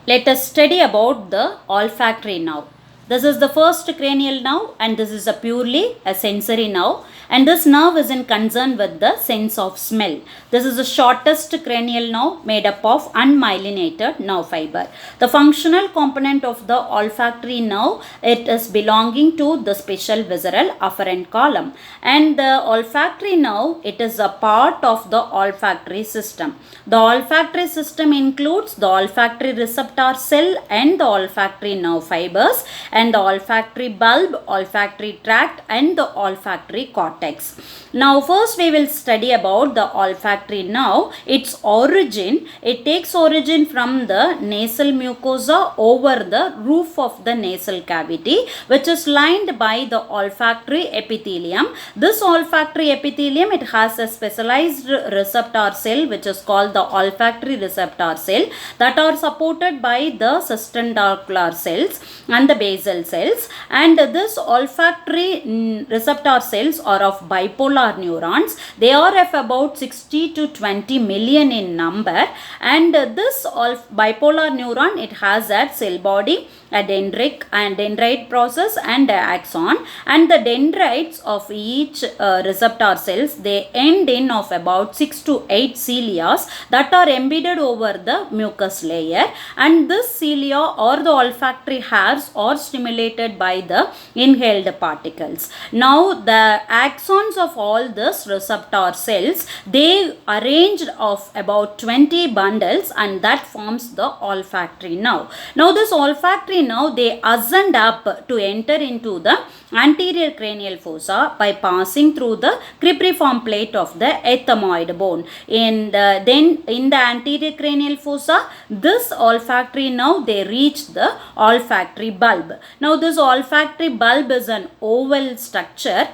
Let us study about the olfactory nerve. This is the first cranial nerve and this is a purely a sensory nerve, and this nerve is in concern with the sense of smell. This is the shortest cranial nerve made up of unmyelinated nerve fiber. The functional component of the olfactory nerve, it is belonging to the special visceral afferent column, and the olfactory nerve, it is a part of the olfactory system. The olfactory system includes the olfactory receptor cell and the olfactory nerve fibers, and the olfactory bulb, olfactory tract and the olfactory cortex. Now first we will study about the olfactory nerve. Its origin, it takes origin from the nasal mucosa over the roof of the nasal cavity, which is lined by the olfactory epithelium. This olfactory epithelium, it has a specialized receptor cell which is called the olfactory receptor cell, that are supported by the sustentacular cells and the basal cells, and this olfactory receptor cells are of bipolar neurons. They are of about 60 to 20 million in number, and this bipolar neuron, it has a cell body, a dendrite process and axon, and the dendrites of each receptor cells, they end in of about 6 to 8 cilia that are embedded over the mucous layer, and this cilia or the olfactory hairs are stimulated by the inhaled particles. Now the axons of all these receptor cells, they arranged of about 20 bundles, and that forms the olfactory nerve. Now this olfactory nerve, they ascend up to enter into the anterior cranial fossa by passing through the cribriform plate of the ethmoid bone. Then in the anterior cranial fossa, this olfactory nerve, they reach the olfactory bulb. Now this olfactory bulb is an oval structure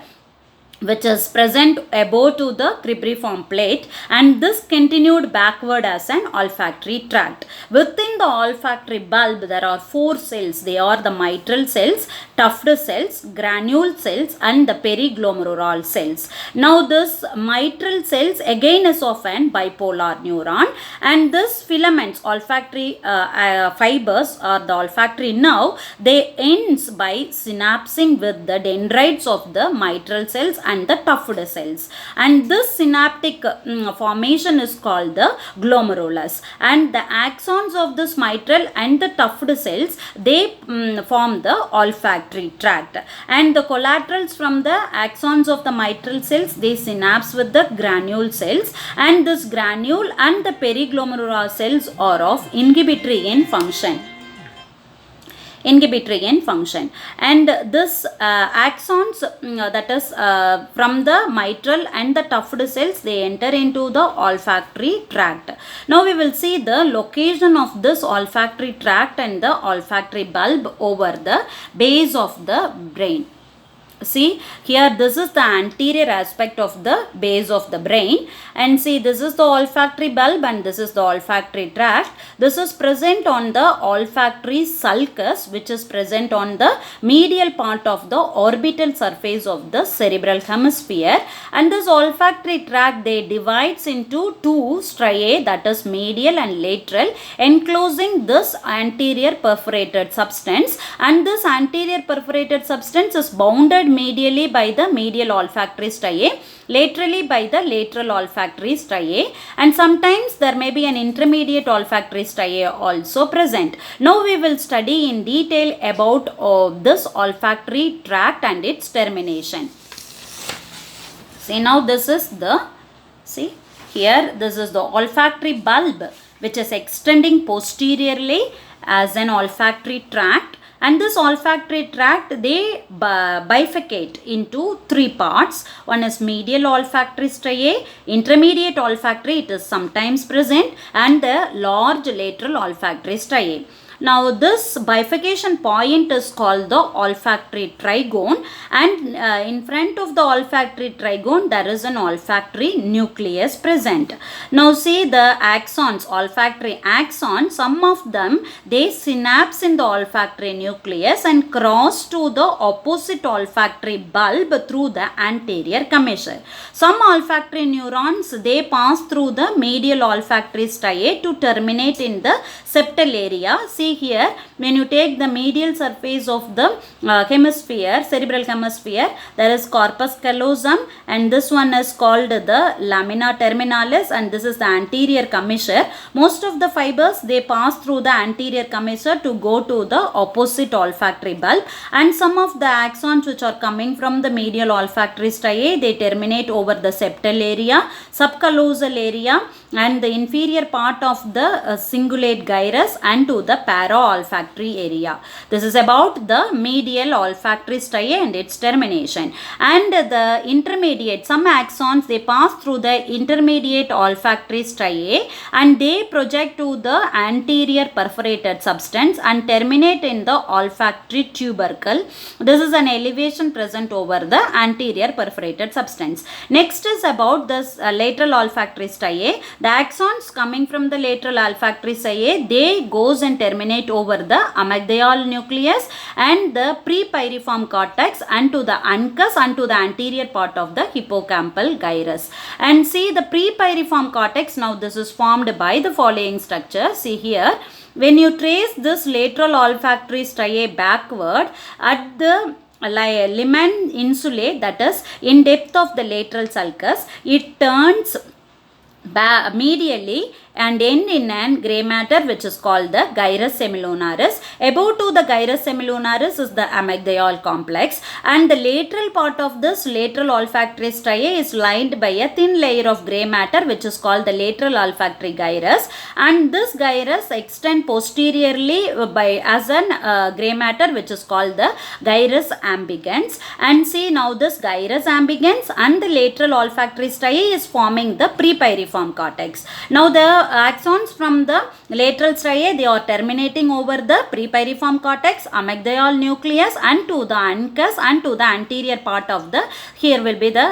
which is present above to the cribriform plate, and this continued backward as an olfactory tract. Within the olfactory bulb, there are 4 cells. They are the mitral cells, tuft cells, granule cells and the periglomerular cells. Now this mitral cells again is of an bipolar neuron, and this filaments, olfactory fibers or the olfactory nerve, they ends by synapsing with the dendrites of the mitral cells and the tuft cells, and this synaptic formation is called the glomerulus, and the axons of this mitral and the tuft cells, they form the olfactory tract, and the collaterals from the axons of the mitral cells, they synapse with the granule cells, and this granule and the periglomerular cells are of inhibitory in function. And this axons, that is from the mitral and the tuft cells, they enter into the olfactory tract. Now we will see the location of this olfactory tract and the olfactory bulb over the base of the brain. See here, this is the anterior aspect of the base of the brain, and see this is the olfactory bulb and this is the olfactory tract. This is present on the olfactory sulcus, which is present on the medial part of the orbital surface of the cerebral hemisphere, and this olfactory tract, they divides into 2 striae, that is medial and lateral, enclosing this anterior perforated substance, and this anterior perforated substance is bounded medially by the medial olfactory striae, laterally by the lateral olfactory striae, and sometimes there may be an intermediate olfactory striae also present. Now we will study in detail about this olfactory tract and its termination. See, now this is the, see here, this is the olfactory bulb which is extending posteriorly as an olfactory tract, and this olfactory tract, they bifurcate into 3 parts. One is medial olfactory striae, intermediate olfactory, it is sometimes present, and the large lateral olfactory striae. Now this bifurcation point is called the olfactory trigone, and in front of the olfactory trigone there is an olfactory nucleus present. Now see the axons, olfactory axons, some of them they synapse in the olfactory nucleus and cross to the opposite olfactory bulb through the anterior commissure. Some olfactory neurons they pass through the medial olfactory striae to terminate in the septal area. See here, when you take the medial surface of the hemisphere, cerebral hemisphere, there is corpus callosum, and this one is called the lamina terminalis, and this is the anterior commissure. Most of the fibers they pass through the anterior commissure to go to the opposite olfactory bulb, and some of the axons which are coming from the medial olfactory striae they terminate over the septal area, subcallosal area, and the inferior part of the cingulate gyrus and to the para-olfactory area. This is about the medial olfactory striae and its termination. And the intermediate, some axons they pass through the intermediate olfactory striae and they project to the anterior perforated substance and terminate in the olfactory tubercle. This is an elevation present over the anterior perforated substance. Next is about this lateral olfactory striae. The axons coming from the lateral olfactory striae they goes and terminate over the amygdala nucleus and the prepiriform cortex and to the uncus and to the anterior part of the hippocampal gyrus. And see the prepiriform cortex, now this is formed by the following structure. See here, when you trace this lateral olfactory striae backward at the lumen insulae, that is in depth of the lateral sulcus, it turns medially and end in an grey matter which is called the gyrus semilunaris. Above to the gyrus semilunaris is the amygdala complex, and the lateral part of this lateral olfactory striae is lined by a thin layer of grey matter which is called the lateral olfactory gyrus, and this gyrus extend posteriorly by as an grey matter which is called the gyrus ambiguans. And see now this gyrus ambiguans and the lateral olfactory striae is forming the prepiriform cortex. Now the axons from the lateral striae they are terminating over the prepiriform cortex, amygdala nucleus and to the uncus and to the anterior part of the, here will be the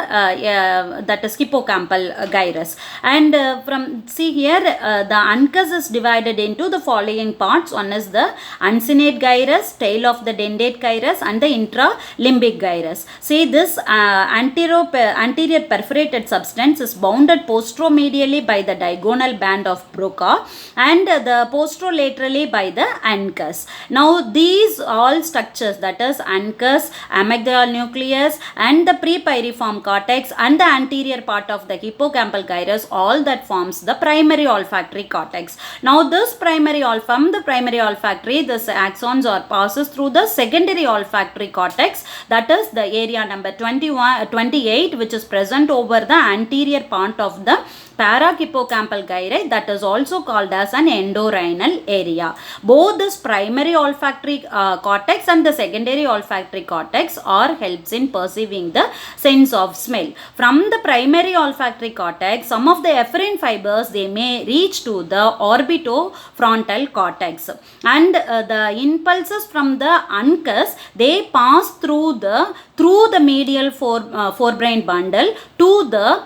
that is hippocampal gyrus. And from see here the uncus is divided into the following parts. One is the uncinate gyrus, tail of the dentate gyrus and the intralimbic gyrus. See this anterior perforated substance is bounded posteromedially by the diagonal band of Broca and the posterolaterally by the uncus. Now these all structures, that is uncus, amygdala nucleus and the prepiriform cortex and the anterior part of the hippocampal gyrus, all that forms the primary olfactory cortex. Now this from the primary olfactory, this axons or passes through the secondary olfactory cortex, that is the area number 28 which is present over the anterior part of the parahippocampal gyri, that is also called as an entorhinal area. Both this primary olfactory cortex and the secondary olfactory cortex are helps in perceiving the sense of smell. From the primary olfactory cortex, some of the efferent fibers they may reach to the orbitofrontal cortex, and the impulses from the uncus they pass through the medial forebrain bundle to the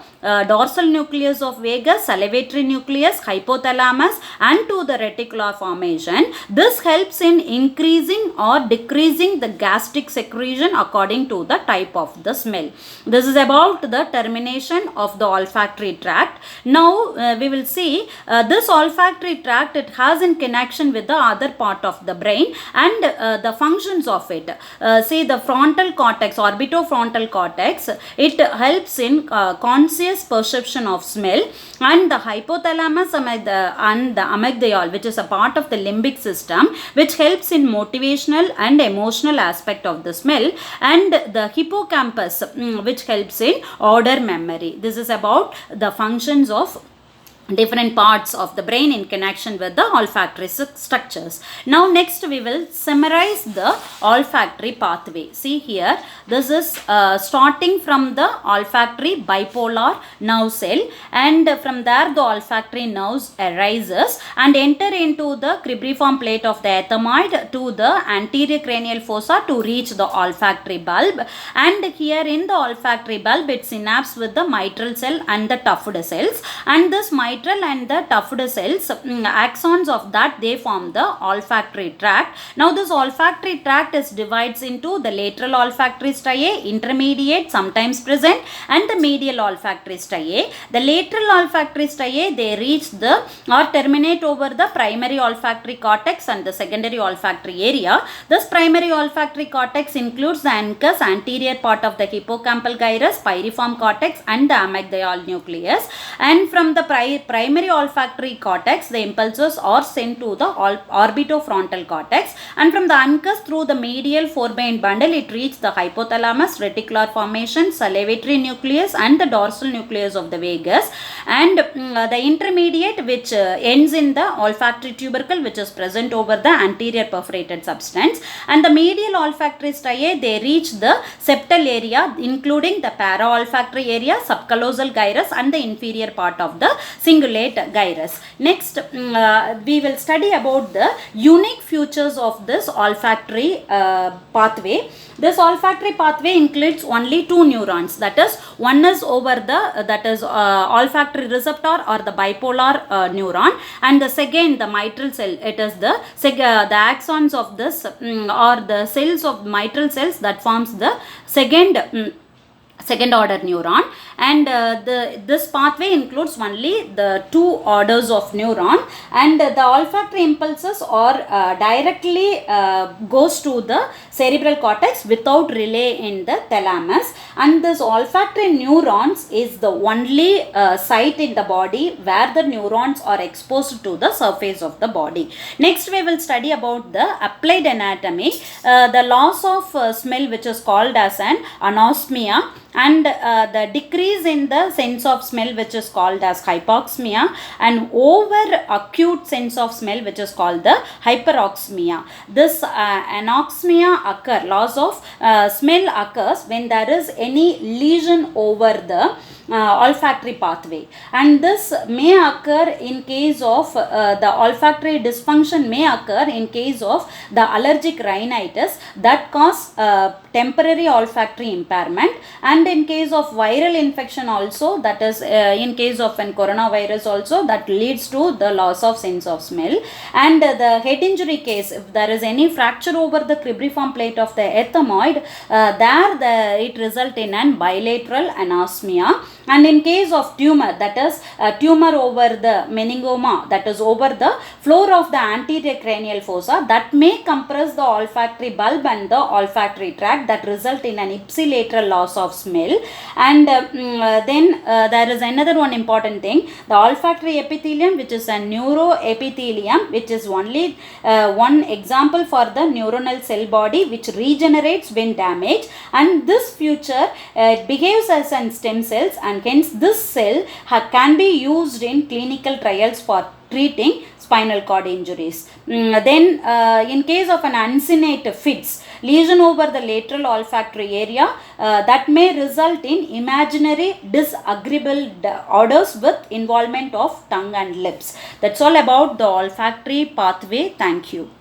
dorsal nucleus of vagus, salivatory nucleus, hypothalamus and to the reticular formation. This helps in increasing or decreasing the gastric secretion according to the type of the smell. This is about the termination of the olfactory tract. Now we will see this olfactory tract, it has in connection with the other part of the brain and the functions of it. See the frontal cortex, orbitofrontal cortex, it helps in conscious perception of smell, and the hypothalamus and the amygdala, which is a part of the limbic system, which helps in motivational and emotional aspect of the smell, and the hippocampus, which helps in odor memory. This is about the functions of different parts of the brain in connection with the olfactory structures. Now next we will summarize the olfactory pathway. See here, this is starting from the olfactory bipolar nerve cell, and from there the olfactory nerves arises and enter into the cribriform plate of the ethmoid to the anterior cranial fossa to reach the olfactory bulb, and here in the olfactory bulb it synapses with the mitral cell and the tufted cells, and this mitral and the tufted cells, axons of that, they form the olfactory tract. Now this olfactory tract is divides into the lateral olfactory striae, intermediate, sometimes present, and the medial olfactory striae. The lateral olfactory striae, they reach the or terminate over the primary olfactory cortex and the secondary olfactory area. This primary olfactory cortex includes the ANCUS, anterior part of the hippocampal gyrus, pyriform cortex, and the amygdala nucleus. And from the primary olfactory cortex, the impulses are sent to the orbitofrontal cortex, and from the ANCUS through the medial forebrain bundle, it reaches the hypothalamus, reticular formation, salivatory nucleus, and the dorsal nucleus of the vagus. And the intermediate, which ends in the olfactory tubercle, which is present over the anterior perforated substance, and the medial olfactory striae, they reach the septal area, including the para-olfactory area, subcallosal gyrus, and the inferior part of the cingulate gyrus. Next, we will study about the unique features of this olfactory pathway. This olfactory pathway includes only two neurons, that is, one is over the olfactory receptor or the bipolar neuron, and the second, the mitral cell, it is the axons of this or the cells of mitral cells that forms the second order neuron. And this pathway includes only the two orders of neuron, and the olfactory impulses are directly goes to the cerebral cortex without relay in the thalamus, and this olfactory neurons is the only site in the body where the neurons are exposed to the surface of the body. Next we will study about the applied anatomy, the loss of smell, which is called as an anosmia, and the decrease in the sense of smell, which is called as hypoxemia, and over acute sense of smell, which is called the hyperoxemia. This anoxemia occur, loss of smell occurs when there is any lesion over the olfactory pathway, and this may occur in case of the olfactory dysfunction may occur in case of the allergic rhinitis that cause temporary olfactory impairment, and in case of viral infection also, that is in case of an coronavirus also, that leads to the loss of sense of smell. And the head injury case, if there is any fracture over the cribriform plate of the ethmoid, it result in an bilateral anosmia. And in case of tumor, that is a tumor over the meningoma, that is over the floor of the anterior cranial fossa, that may compress the olfactory bulb and the olfactory tract, that result in an ipsilateral loss of smell. And then there is another one important thing, the olfactory epithelium, which is a neuroepithelium, which is only one example for the neuronal cell body, which regenerates when damaged, and this feature behaves as an stem cells, and hence this cell can be used in clinical trials for treating spinal cord injuries. Then in case of an uncinate fits, lesion over the lateral olfactory area, that may result in imaginary disagreeable odors with involvement of tongue and lips. That's all about the olfactory pathway. Thank you.